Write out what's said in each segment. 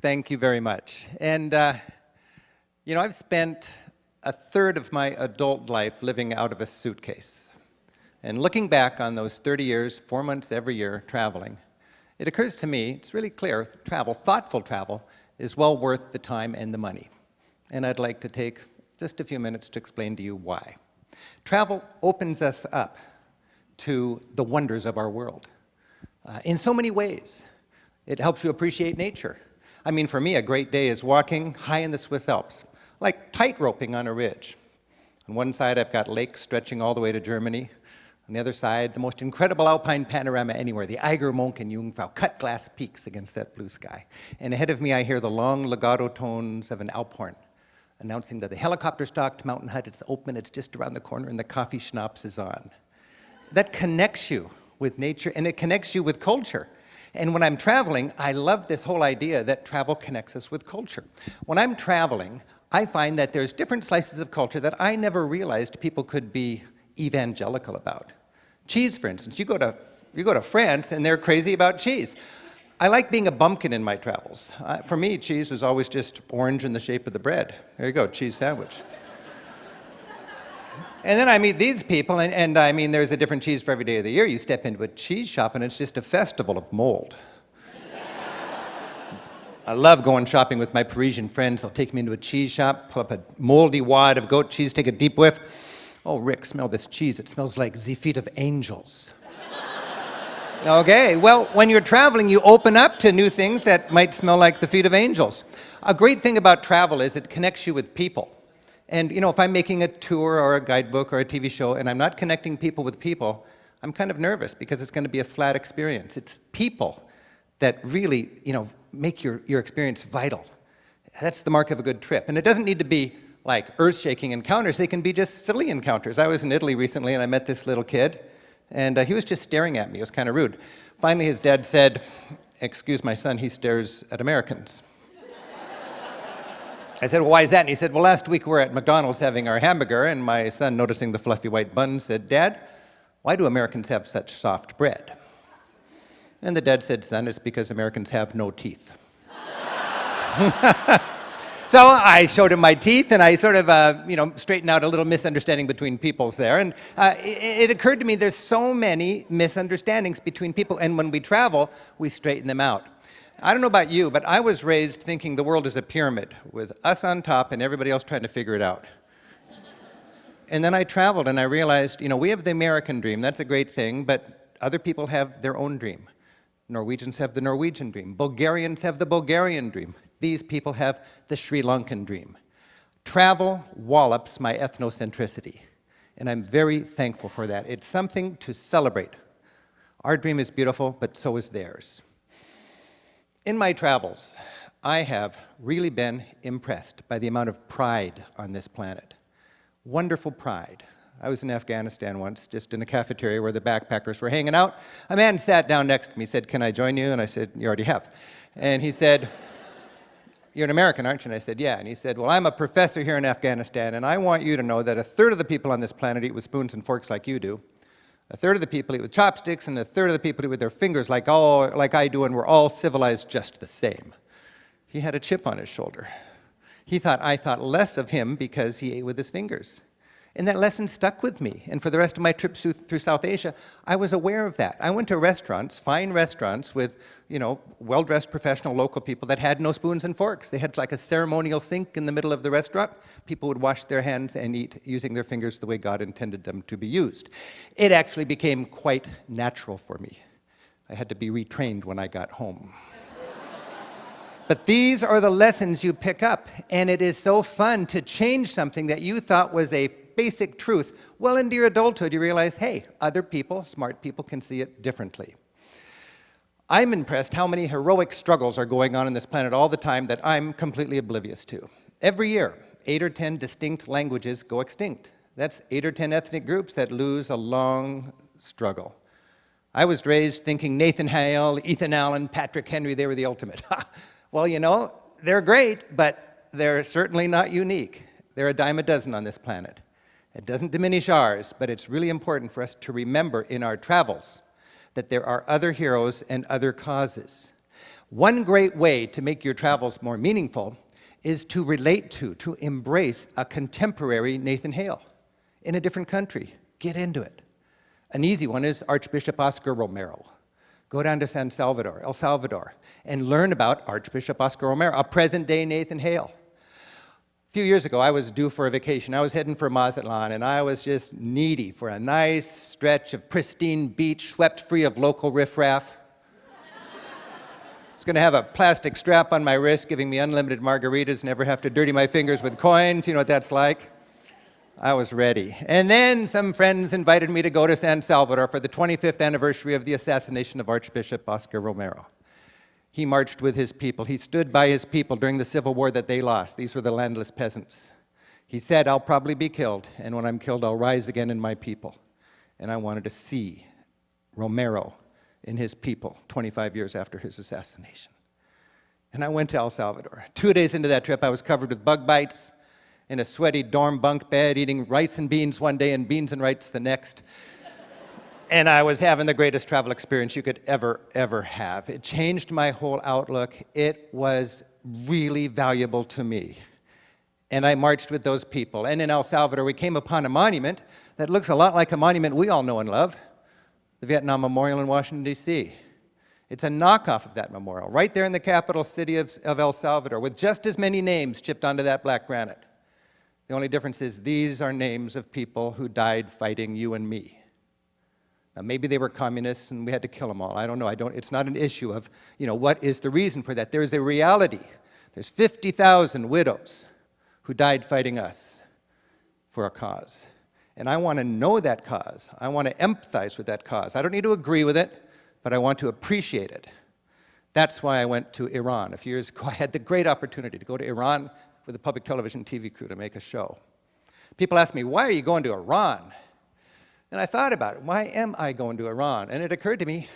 Thank you very much. And, I've spent a third of my adult life living out of a suitcase. And looking back on those 30 years, 4 months every year traveling, it occurs to me, it's really clear, thoughtful travel, is well worth the time and the money. And I'd like to take just a few minutes to explain to you why. Travel opens us up to the wonders of our world in so many ways. It helps you appreciate nature. I mean, for me, a great day is walking high in the Swiss Alps, like tight-roping on a ridge. On one side, I've got lakes stretching all the way to Germany. On the other side, the most incredible alpine panorama anywhere, the Eiger, Monch, and Jungfrau, cut-glass peaks against that blue sky. And ahead of me, I hear the long legato tones of an Alp horn, announcing that the helicopter-stalked mountain hut is open, it's just around the corner, and the coffee schnapps is on. That connects you with nature, and it connects you with culture. And when I'm traveling, I love this whole idea that travel connects us with culture. When I'm traveling, I find that there's different slices of culture that I never realized people could be evangelical about. Cheese, for instance. You go to France, and they're crazy about cheese. I like being a bumpkin in my travels. For me, cheese was always just orange in the shape of the bread. There you go, cheese sandwich. And then I meet these people, and I mean, there's a different cheese for every day of the year. You step into a cheese shop, and it's just a festival of mold. I love going shopping with my Parisian friends. They'll take me into a cheese shop, pull up a moldy wad of goat cheese, take a deep whiff. Oh, Rick, smell this cheese. It smells like the feet of angels. Okay, well, when you're traveling, you open up to new things that might smell like the feet of angels. A great thing about travel is it connects you with people. And, if I'm making a tour or a guidebook or a TV show and I'm not connecting people with people, I'm kind of nervous because it's going to be a flat experience. It's people that really, make your experience vital. That's the mark of a good trip. And it doesn't need to be like earth-shaking encounters. They can be just silly encounters. I was in Italy recently and I met this little kid, and he was just staring at me. It was kind of rude. Finally, his dad said, "Excuse my son, he stares at Americans." I said, "Well, why is that?" And he said, "Well, last week we were at McDonald's having our hamburger, and my son, noticing the fluffy white bun, said, 'Dad, why do Americans have such soft bread?' And the dad said, 'Son, it's because Americans have no teeth.'" So I showed him my teeth, and I sort of, straightened out a little misunderstanding between peoples there. And it occurred to me there's so many misunderstandings between people, and when we travel, we straighten them out. I don't know about you, but I was raised thinking the world is a pyramid with us on top and everybody else trying to figure it out. And then I traveled and I realized, we have the American dream. That's a great thing, but other people have their own dream. Norwegians have the Norwegian dream. Bulgarians have the Bulgarian dream. These people have the Sri Lankan dream. Travel wallops my ethnocentricity, and I'm very thankful for that. It's something to celebrate. Our dream is beautiful, but so is theirs. In my travels, I have really been impressed by the amount of pride on this planet. Wonderful pride. I was in Afghanistan once, just in a cafeteria where the backpackers were hanging out. A man sat down next to me, said, "Can I join you?" And I said, "You already have." And he said, "You're an American, aren't you?" And I said, "Yeah." And he said, "Well, I'm a professor here in Afghanistan, and I want you to know that a third of the people on this planet eat with spoons and forks like you do. A third of the people eat with chopsticks, and a third of the people eat with their fingers like I do, and we're all civilized just the same." He had a chip on his shoulder. He thought I thought less of him because he ate with his fingers. And that lesson stuck with me. And for the rest of my trips through South Asia, I was aware of that. I went to restaurants, fine restaurants with, well-dressed professional local people that had no spoons and forks. They had like a ceremonial sink in the middle of the restaurant. People would wash their hands and eat using their fingers the way God intended them to be used. It actually became quite natural for me. I had to be retrained when I got home. But these are the lessons you pick up, and it is so fun to change something that you thought was a basic truth. Well into your adulthood, you realize, hey, other people, smart people, can see it differently. I'm impressed how many heroic struggles are going on this planet all the time that I'm completely oblivious to. Every year, 8 or 10 distinct languages go extinct. That's 8 or 10 ethnic groups that lose a long struggle. I was raised thinking Nathan Hale, Ethan Allen, Patrick Henry, they were the ultimate. Well, they're great, but they're certainly not unique. They're a dime a dozen on this planet. It doesn't diminish ours, but it's really important for us to remember in our travels that there are other heroes and other causes. One great way to make your travels more meaningful is to relate to embrace a contemporary Nathan Hale in a different country. Get into it. An easy one is Archbishop Oscar Romero. Go down to San Salvador, El Salvador, and learn about Archbishop Oscar Romero, a present-day Nathan Hale. A few years ago, I was due for a vacation. I was heading for Mazatlan, and I was just needy for a nice stretch of pristine beach, swept free of local riffraff. I was going to have a plastic strap on my wrist, giving me unlimited margaritas, never have to dirty my fingers with coins. You know what that's like? I was ready. And then some friends invited me to go to San Salvador for the 25th anniversary of the assassination of Archbishop Oscar Romero. He marched with his people. He stood by his people during the civil war that they lost. These were the landless peasants. He said, "I'll probably be killed, and when I'm killed, I'll rise again in my people." And I wanted to see Romero in his people 25 years after his assassination. And I went to El Salvador. 2 days into that trip, I was covered with bug bites, in a sweaty dorm bunk bed, eating rice and beans one day and beans and rice the next. And I was having the greatest travel experience you could ever have. It changed my whole outlook. It was really valuable to me. And I marched with those people. And in El Salvador, we came upon a monument that looks a lot like a monument we all know and love, the Vietnam Memorial in Washington, D.C. It's a knockoff of that memorial, right there in the capital city of El Salvador, with just as many names chipped onto that black granite. The only difference is these are names of people who died fighting you and me. Now, maybe they were communists and we had to kill them all. I don't know. It's not an issue of, what is the reason for that. There's a reality. There's 50,000 widows who died fighting us for a cause. And I want to know that cause. I want to empathize with that cause. I don't need to agree with it, but I want to appreciate it. That's why I went to Iran. A few years ago, I had the great opportunity to go to Iran with a public television TV crew to make a show. People ask me, why are you going to Iran? And I thought about it. Why am I going to Iran? And it occurred to me,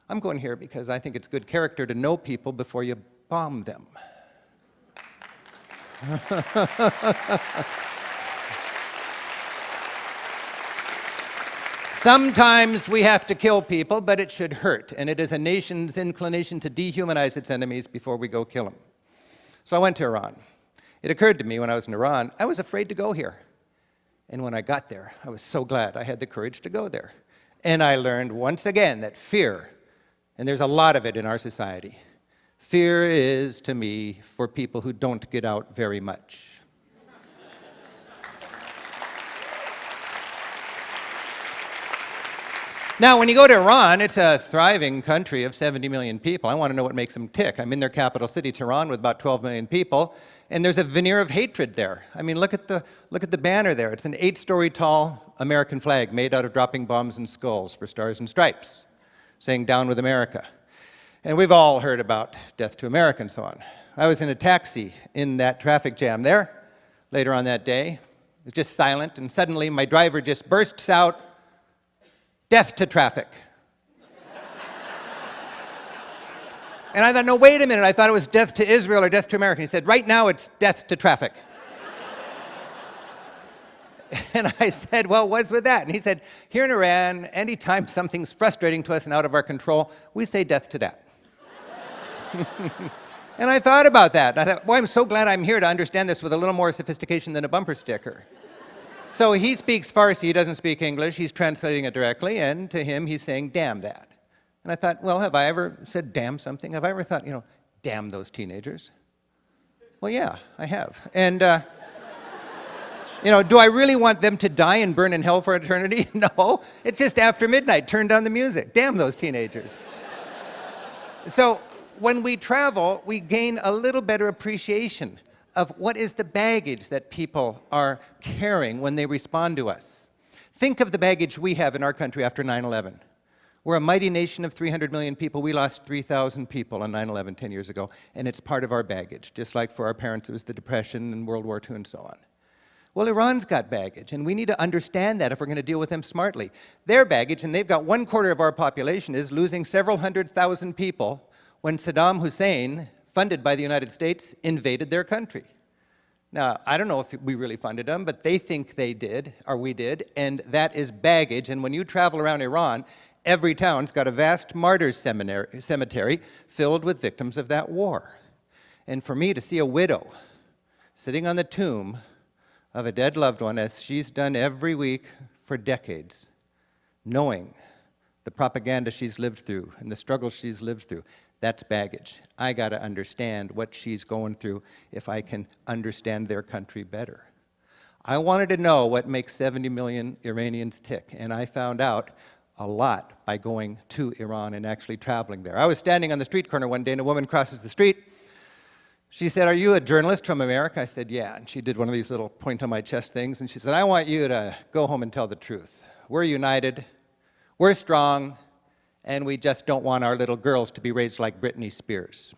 I'm going here because I think it's good character to know people before you bomb them. Sometimes we have to kill people, but it should hurt. And it is a nation's inclination to dehumanize its enemies before we go kill them. So I went to Iran. It occurred to me when I was in Iran, I was afraid to go here. And when I got there, I was so glad I had the courage to go there. And I learned once again that fear, and there's a lot of it in our society, fear is, to me, for people who don't get out very much. Now, when you go to Iran, it's a thriving country of 70 million people. I want to know what makes them tick. I'm in their capital city, Tehran, with about 12 million people, and there's a veneer of hatred there. I mean, look at the banner there. It's an 8-story tall American flag made out of dropping bombs and skulls for stars and stripes, saying "Down with America." And we've all heard about death to America and so on. I was in a taxi in that traffic jam there later on that day. It was just silent, and suddenly my driver just bursts out, "Death to traffic." And I thought, no, wait a minute. I thought it was death to Israel or death to America. He said, right now it's death to traffic. And I said, well, what's with that? And he said, here in Iran, anytime something's frustrating to us and out of our control, we say death to that. And I thought about that. I thought, boy, I'm so glad I'm here to understand this with a little more sophistication than a bumper sticker. So he speaks Farsi, he doesn't speak English, he's translating it directly, and to him he's saying, damn that. And I thought, well, have I ever said damn something? Have I ever thought, damn those teenagers? Well, yeah, I have. And, do I really want them to die and burn in hell for eternity? No, it's just after midnight, turn down the music. Damn those teenagers. So when we travel, we gain a little better appreciation of what is the baggage that people are carrying when they respond to us. Think of the baggage we have in our country after 9/11. We're a mighty nation of 300 million people. We lost 3,000 people on 9/11 10 years ago, and it's part of our baggage, just like for our parents it was the Depression and World War II and so on. Well, Iran's got baggage, and we need to understand that if we're going to deal with them smartly. Their baggage, and they've got 1/4 of our population, is losing several 100,000 people when Saddam Hussein, funded by the United States, invaded their country. Now, I don't know if we really funded them, but they think they did, or we did, and that is baggage. And when you travel around Iran, Every town's got a vast martyrs cemetery filled with victims of that war. And for me to see a widow sitting on the tomb of a dead loved one, as she's done every week for decades, knowing the propaganda she's lived through and the struggles she's lived through, that's baggage. I got to understand what she's going through if I can understand their country better. I wanted to know what makes 70 million Iranians tick, and I found out a lot by going to Iran and actually traveling there. I was standing on the street corner one day, and a woman crosses the street. She said, "Are you a journalist from America?" I said, "Yeah." And she did one of these little point on my chest things, and she said, "I want you to go home and tell the truth. We're united, we're strong, and we just don't want our little girls to be raised like Britney Spears."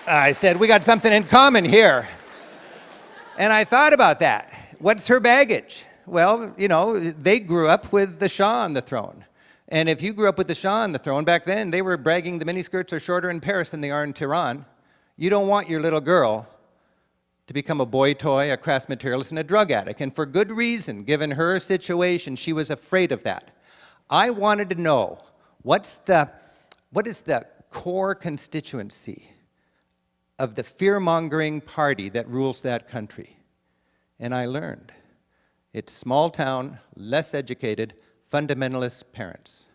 I said, "We got something in common here." And I thought about that. What's her baggage? Well, you know, they grew up with the Shah on the throne. And if you grew up with the Shah on the throne, back then they were bragging the miniskirts are shorter in Paris than they are in Tehran. You don't want your little girl to become a boy toy, a crass materialist, and a drug addict. And for good reason, given her situation, she was afraid of that. I wanted to know, what is the core constituency of the fear-mongering party that rules that country? And I learned. It's small town, less educated, fundamentalist parents.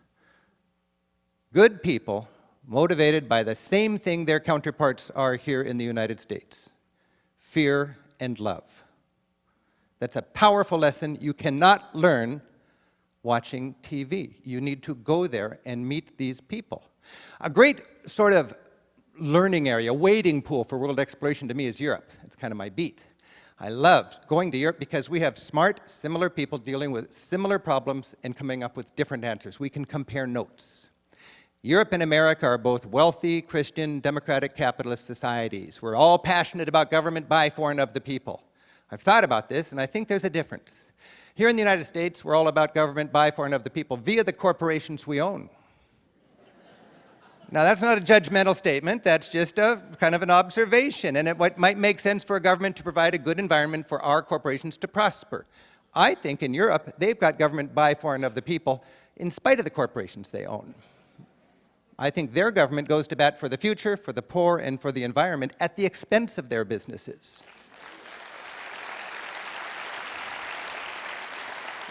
Good people motivated by the same thing their counterparts are here in the United States: fear and love. That's a powerful lesson you cannot learn watching TV. You need to go there and meet these people. A great sort of learning area, wading pool for world exploration to me is Europe. It's kind of my beat. I love going to Europe because we have smart, similar people dealing with similar problems and coming up with different answers. We can compare notes. Europe and America are both wealthy, Christian, democratic, capitalist societies. We're all passionate about government by, for, and of the people. I've thought about this, and I think there's a difference. Here in the United States, we're all about government by, for, and of the people via the corporations we own. Now, that's not a judgmental statement. That's just a kind of an observation, and it might make sense for a government to provide a good environment for our corporations to prosper. I think in Europe, they've got government by, for, and of the people in spite of the corporations they own. I think their government goes to bat for the future, for the poor, and for the environment at the expense of their businesses.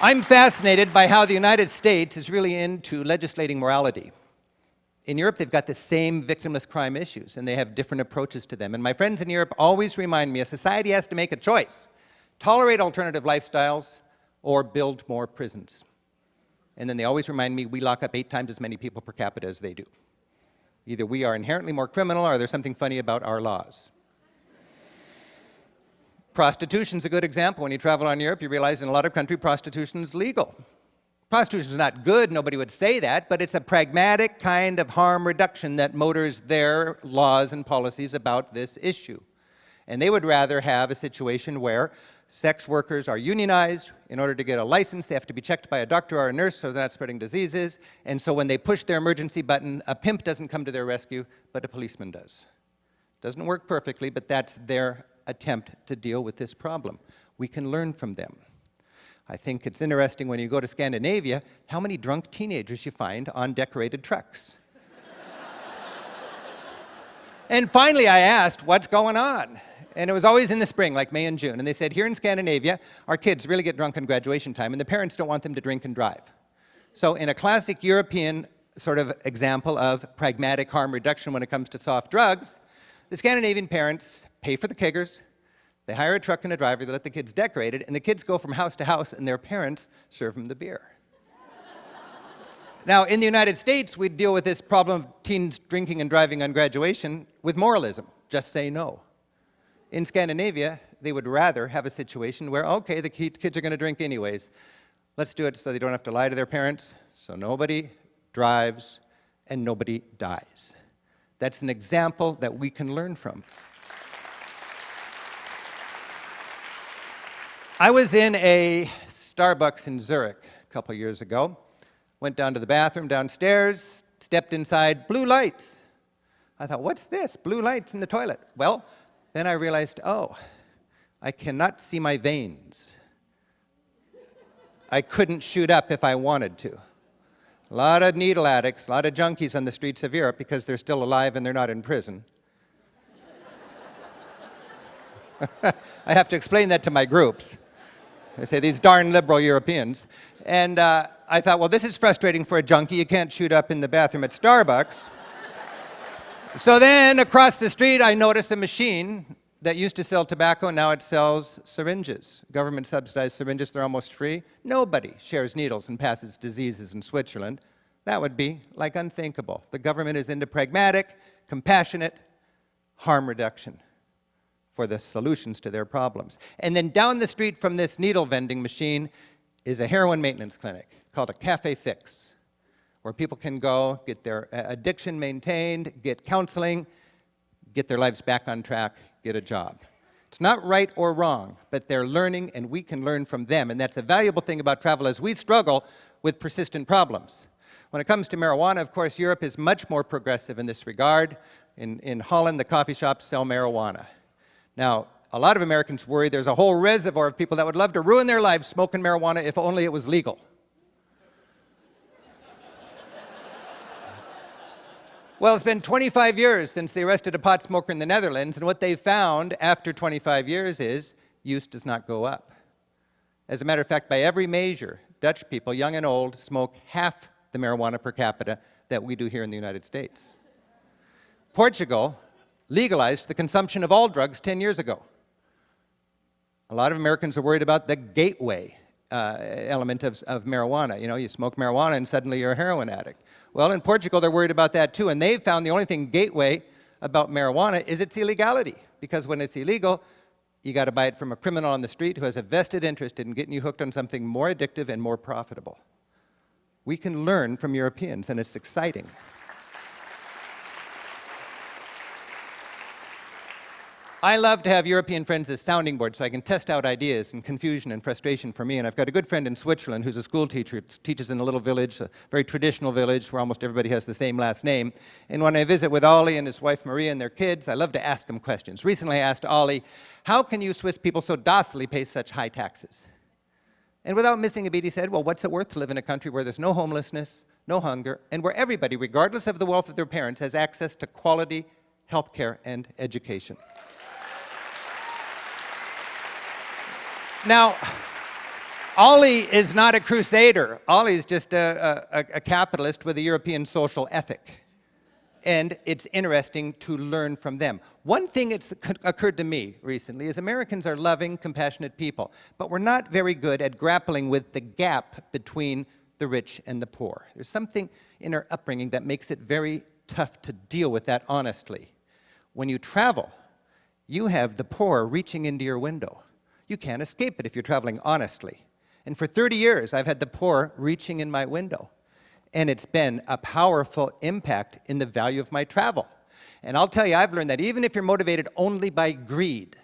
I'm fascinated by how the United States is really into legislating morality. In Europe, they've got the same victimless crime issues, and they have different approaches to them. And my friends in Europe always remind me a society has to make a choice: tolerate alternative lifestyles or build more prisons. And then they always remind me we lock up 8 times as many people per capita as they do. Either we are inherently more criminal or there's something funny about our laws. Prostitution's a good example. When you travel around Europe, you realize in a lot of countries, prostitution is legal. Prostitution is not good, nobody would say that, but it's a pragmatic kind of harm reduction that motors their laws and policies about this issue. And they would rather have a situation where sex workers are unionized. In order to get a license, they have to be checked by a doctor or a nurse so they're not spreading diseases. And so when they push their emergency button, a pimp doesn't come to their rescue, but a policeman does. Doesn't work perfectly, but that's their attempt to deal with this problem. We can learn from them. I think it's interesting when you go to Scandinavia, how many drunk teenagers you find on decorated trucks. And finally I asked, what's going on? And it was always in the spring, like May and June. And they said, here in Scandinavia, our kids really get drunk on graduation time, and the parents don't want them to drink and drive. So in a classic European sort of example of pragmatic harm reduction when it comes to soft drugs, the Scandinavian parents pay for the keggers, they hire a truck and a driver, they let the kids decorate it, and the kids go from house to house, and their parents serve them the beer. Now, in the United States, we deal with this problem of teens drinking and driving on graduation with moralism. Just say no. In Scandinavia, they would rather have a situation where, okay, the kids are going to drink anyways. Let's do it so they don't have to lie to their parents, so nobody drives and nobody dies. That's an example that we can learn from. I was in a Starbucks in Zurich a couple years ago. Went down to the bathroom downstairs, stepped inside, blue lights. I thought, what's this? Blue lights in the toilet. Well, then I realized, oh, I cannot see my veins. I couldn't shoot up if I wanted to. A lot of needle addicts, a lot of junkies on the streets of Europe because they're still alive and they're not in prison. I have to explain that to my groups. I say, these darn liberal Europeans. And I thought, well, this is frustrating for a junkie. You can't shoot up in the bathroom at Starbucks. So then across the street, I noticed a machine that used to sell tobacco. Now it sells syringes, government-subsidized syringes. They're almost free. Nobody shares needles and passes diseases in Switzerland. That would be like unthinkable. The government is into pragmatic, compassionate harm reduction for the solutions to their problems. And then down the street from this needle vending machine is a heroin maintenance clinic called a Cafe Fix, where people can go, get their addiction maintained, get counseling, get their lives back on track, get a job. It's not right or wrong, but they're learning and we can learn from them. And that's a valuable thing about travel as we struggle with persistent problems. When it comes to marijuana, of course, Europe is much more progressive in this regard. In Holland, the coffee shops sell marijuana. Now, a lot of Americans worry there's a whole reservoir of people that would love to ruin their lives smoking marijuana if only it was legal. Well, it's been 25 years since they arrested a pot smoker in the Netherlands, and what they found after 25 years is use does not go up. As a matter of fact, by every measure, Dutch people, young and old, smoke half the marijuana per capita that we do here in the United States. Portugal legalized the consumption of all drugs 10 years ago. A lot of Americans are worried about the gateway element of marijuana. You know, you smoke marijuana and suddenly you're a heroin addict. Well, in Portugal, they're worried about that too, and they've found the only thing gateway about marijuana is its illegality, because when it's illegal, you got to buy it from a criminal on the street who has a vested interest in getting you hooked on something more addictive and more profitable. We can learn from Europeans, and it's exciting. I love to have European friends as sounding board so I can test out ideas and confusion and frustration for me. And I've got a good friend in Switzerland who's a school teacher, teaches in a little village, a very traditional village where almost everybody has the same last name. And when I visit with Ollie and his wife Maria and their kids, I love to ask them questions. Recently I asked Ollie, how can you Swiss people so docilely pay such high taxes? And without missing a beat, he said, well, what's it worth to live in a country where there's no homelessness, no hunger, and where everybody, regardless of the wealth of their parents, has access to quality health care and education? Now, Ollie is not a crusader. Ollie's just a capitalist with a European social ethic. And it's interesting to learn from them. One thing that's occurred to me recently is Americans are loving, compassionate people, but we're not very good at grappling with the gap between the rich and the poor. There's something in our upbringing that makes it very tough to deal with that honestly. When you travel, you have the poor reaching into your window. You can't escape it if you're traveling honestly. And for 30 years, I've had the poor reaching in my window. And it's been a powerful impact in the value of my travel. And I'll tell you, I've learned that even if you're motivated only by greed,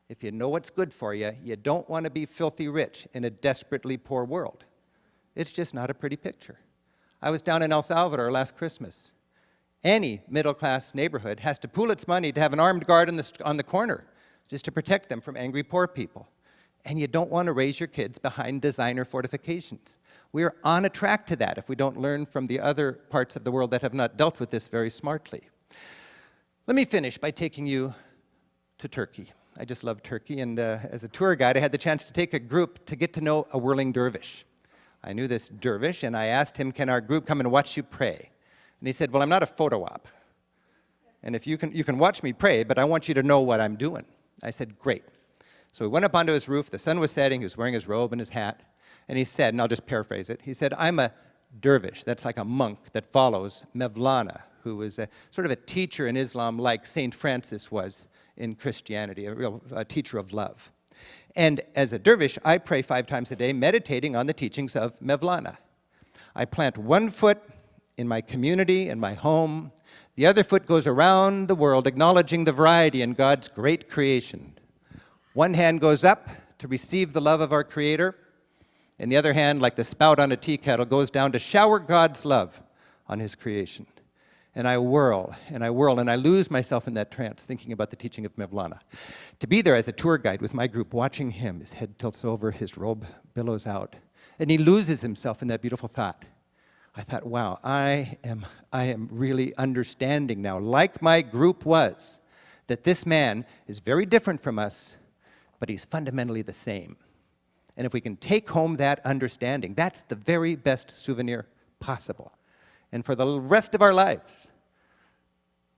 if you know what's good for you, you don't want to be filthy rich in a desperately poor world. It's just not a pretty picture. I was down in El Salvador last Christmas. Any middle-class neighborhood has to pool its money to have an armed guard on the corner, just to protect them from angry poor people. And you don't want to raise your kids behind designer fortifications. We are on a track to that if we don't learn from the other parts of the world that have not dealt with this very smartly. Let me finish by taking you to Turkey. I just love Turkey, and as a tour guide, I had the chance to take a group to get to know a whirling dervish. I knew this dervish, and I asked him, can our group come and watch you pray? And he said, well, I'm not a photo op. And if you can watch me pray, but I want you to know what I'm doing. I said, great. So we went up onto his roof, the sun was setting, he was wearing his robe and his hat, and he said, and I'll just paraphrase it, he said, I'm a dervish, that's like a monk that follows Mevlana, who was sort of a teacher in Islam like St. Francis was in Christianity, a real teacher of love. And as a dervish, I pray 5 times a day, meditating on the teachings of Mevlana. I plant one foot in my community, in my home. The other foot goes around the world, acknowledging the variety in God's great creation. One hand goes up to receive the love of our Creator, and the other hand, like the spout on a tea kettle, goes down to shower God's love on His creation. And I whirl, and I whirl, and I lose myself in that trance, thinking about the teaching of Mevlana. To be there as a tour guide with my group, watching him, his head tilts over, his robe billows out, And he loses himself in that beautiful thought. I thought, wow, I am really understanding now, like my group was, that this man is very different from us, but he's fundamentally the same. And if we can take home that understanding, that's the very best souvenir possible. And for the rest of our lives,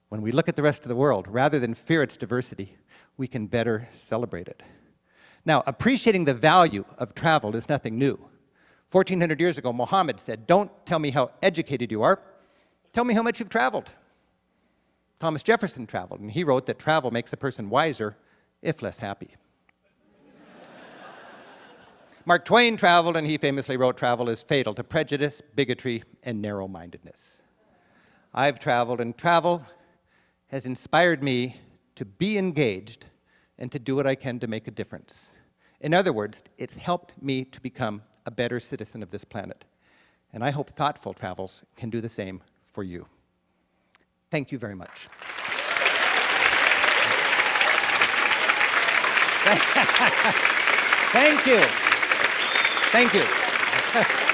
when we look at the rest of the world, rather than fear its diversity, we can better celebrate it. Now, appreciating the value of travel is nothing new. 1,400 years ago, Muhammad said, "Don't tell me how educated you are, tell me how much you've traveled." Thomas Jefferson traveled, and he wrote that travel makes a person wiser, if less happy. Mark Twain traveled, and he famously wrote, "Travel is fatal to prejudice, bigotry, and narrow-mindedness." I've traveled, and travel has inspired me to be engaged and to do what I can to make a difference. In other words, it's helped me to become a better citizen of this planet. And I hope thoughtful travels can do the same for you. Thank you very much. Thank you. Thank you.